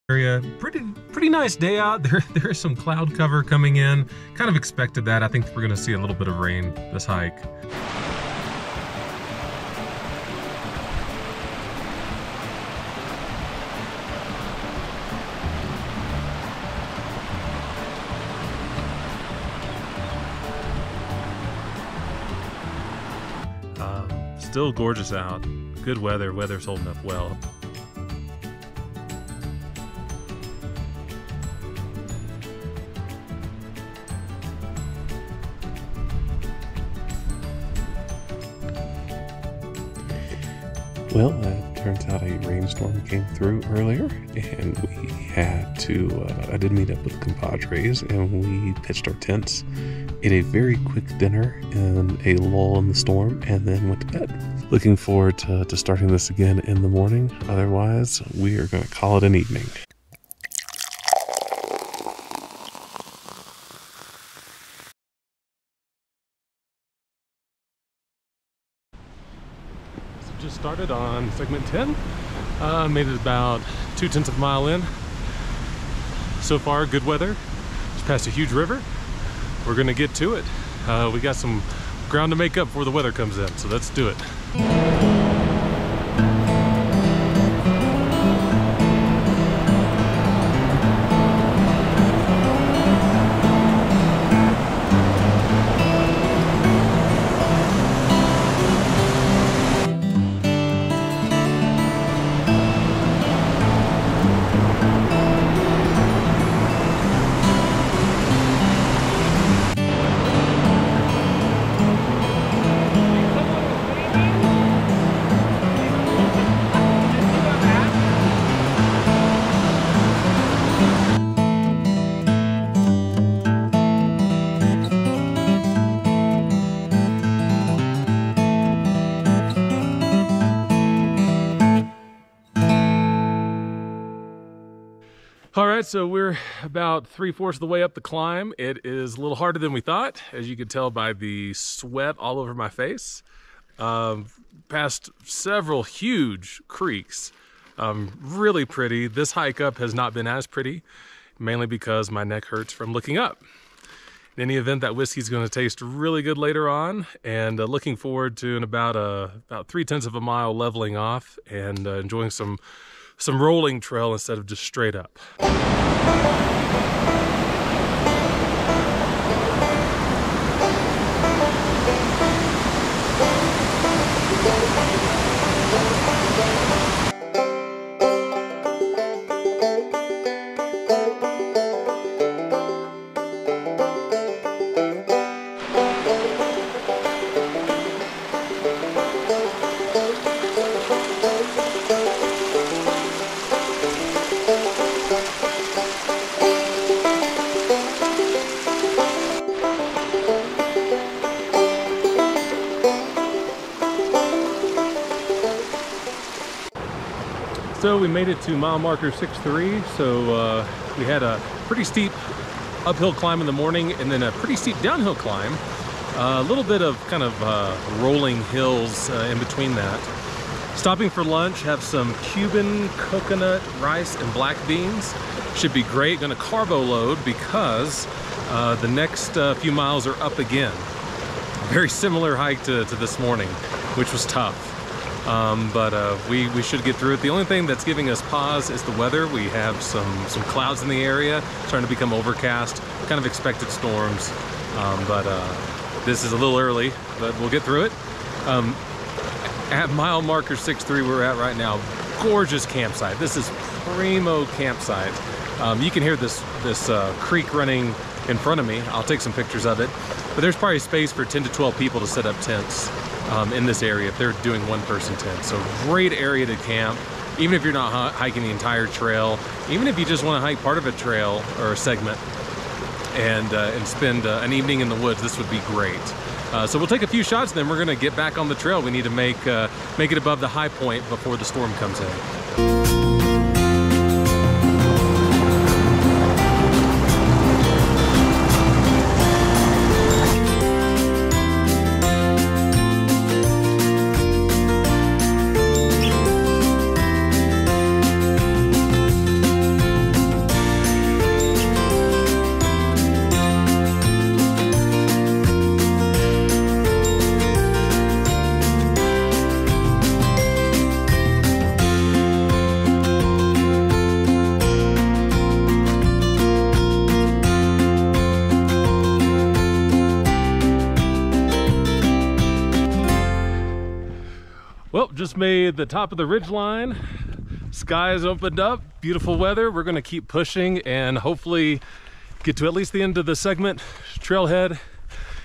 area. Pretty nice day out. There is some cloud cover coming in. Kind of expected that. I think we're gonna see a little bit of rain this hike. Still gorgeous out. Good weather. Weather's holding up well. Well, it turns out a rainstorm came through earlier, and we had to, I did meet up with compadres, and we pitched our tents, ate a very quick dinner and a lull in the storm, and then went to bed. Looking forward to starting this again in the morning. Otherwise, we are going to call it an evening. Just started on segment 10. Made it about 0.2 of a mile in. So far, good weather. Just passed a huge river. We're gonna get to it. We got some ground to make up before the weather comes in, so let's do it. All right, so we're about 3/4 of the way up the climb. It is a little harder than we thought, as you could tell by the sweat all over my face. Past several huge creeks. Really pretty. This hike up has not been as pretty, mainly because my neck hurts from looking up. In any event, that whiskey's going to taste really good later on, and looking forward to in about 0.3 of a mile leveling off and enjoying some rolling trail instead of just straight up. So we made it to mile marker 6.3, so we had a pretty steep uphill climb in the morning and then a pretty steep downhill climb. A little bit of kind of rolling hills in between that. Stopping for lunch, have some Cuban coconut rice and black beans. Should be great. Gonna carbo load because the next few miles are up again. Very similar hike to this morning, which was tough. But we should get through it. The only thing that's giving us pause is the weather. We have some clouds in the area, starting to become overcast, kind of expected storms. But this is a little early, but we'll get through it. At mile marker 6.3 we're at right now, gorgeous campsite. This is primo campsite. You can hear this creek running in front of me. I'll take some pictures of it. But there's probably space for 10 to 12 people to set up tents in this area if they're doing one-person tents. So great area to camp, even if you're not hiking the entire trail, even if you just want to hike part of a trail or a segment and spend an evening in the woods, this would be great. So we'll take a few shots, then we're gonna get back on the trail. We need to make it above the high point before the storm comes in. just made the top of the ridge line. Skies opened up, beautiful weather. We're gonna keep pushing and hopefully get to at least the end of the segment, trailhead.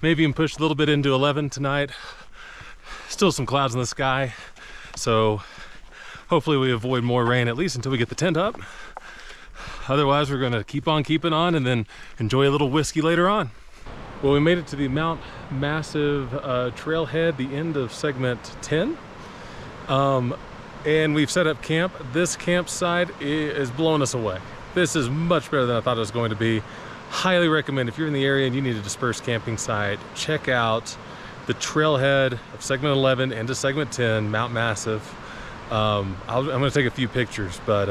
Maybe even push a little bit into 11 tonight. Still some clouds in the sky, so hopefully we avoid more rain at least until we get the tent up. Otherwise, we're gonna keep on keeping on and then enjoy a little whiskey later on. Well, we made it to the Mount Massive Trailhead, the end of segment 10. And we've set up camp. This campsite is blowing us away. This is much better than I thought it was going to be. Highly recommend if you're in the area and you need a dispersed camping site, check out the trailhead of segment 11 into segment 10, Mount Massive. I'm gonna take a few pictures, but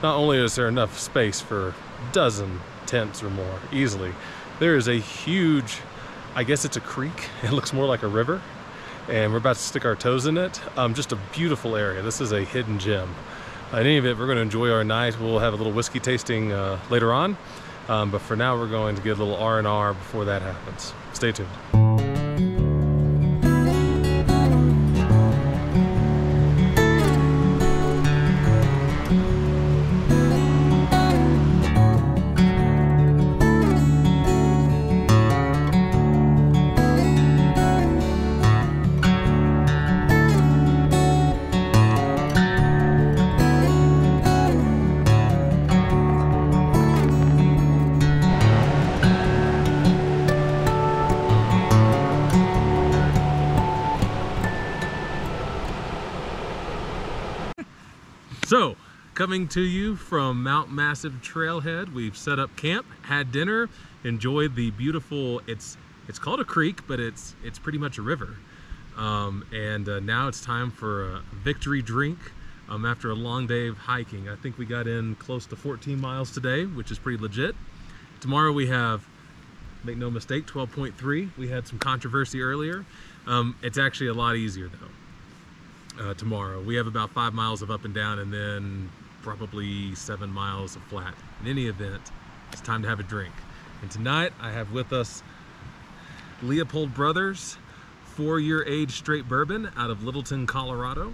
not only is there enough space for a dozen tents or more easily, there is a huge, I guess it's a creek. It looks more like a river, and we're about to stick our toes in it. Just a beautiful area. This is a hidden gem. In any event, we're gonna enjoy our night. We'll have a little whiskey tasting later on, but for now we're going to get a little R&R before that happens. Stay tuned. So, coming to you from Mount Massive Trailhead, we've set up camp, had dinner, enjoyed the beautiful, it's called a creek, but it's pretty much a river. Now it's time for a victory drink after a long day of hiking. I think we got in close to 14 miles today, which is pretty legit. Tomorrow we have, make no mistake, 12.3. We had some controversy earlier. It's actually a lot easier though. Tomorrow we have about 5 miles of up and down and then probably 7 miles of flat. In any event, it's time to have a drink, and tonight I have with us Leopold Bros 4-year age straight bourbon out of Littleton, Colorado,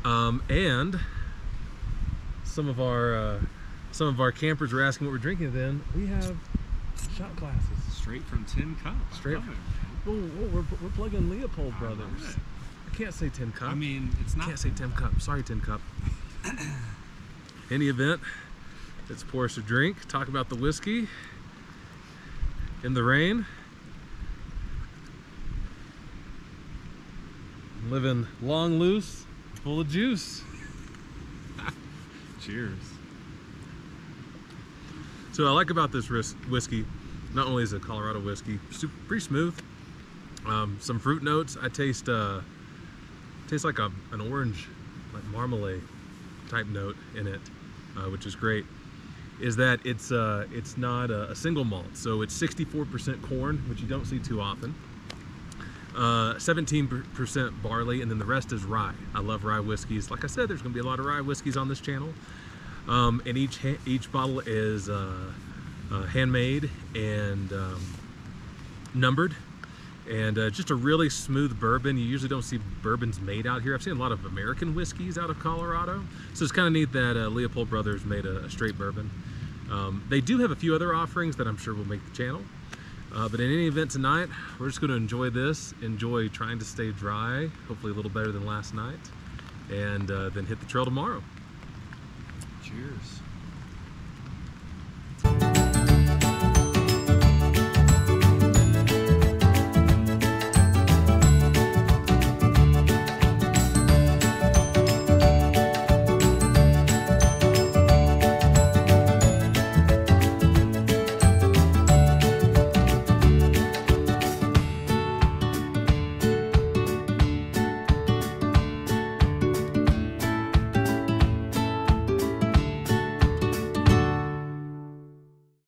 and some of our campers were asking what we're drinking. Then we have shot glasses straight from Tin Cup. Straight we're plugging Leopold Brothers. Can't say Tin Cup. I mean, it's not. Can't say Tin Cup. Sorry, Tin Cup. Any event, let's pour us a drink. Talk about the whiskey in the rain. Living long, loose, full of juice. Cheers. So I like about this whiskey, not only is it Colorado whiskey, pretty smooth. Some fruit notes. I taste. Tastes like an orange, like marmalade type note in it, which is great. Is that it's not a single malt, so it's 64% corn, which you don't see too often. 17% barley, and then the rest is rye. I love rye whiskeys. Like I said, there's going to be a lot of rye whiskeys on this channel, and each bottle is handmade and numbered. And just a really smooth bourbon. You usually don't see bourbons made out here. I've seen a lot of American whiskeys out of Colorado. So it's kind of neat that Leopold Brothers made a straight bourbon. They do have a few other offerings that I'm sure will make the channel. But in any event tonight, we're just going to enjoy this, enjoy trying to stay dry, hopefully a little better than last night, and then hit the trail tomorrow. Cheers.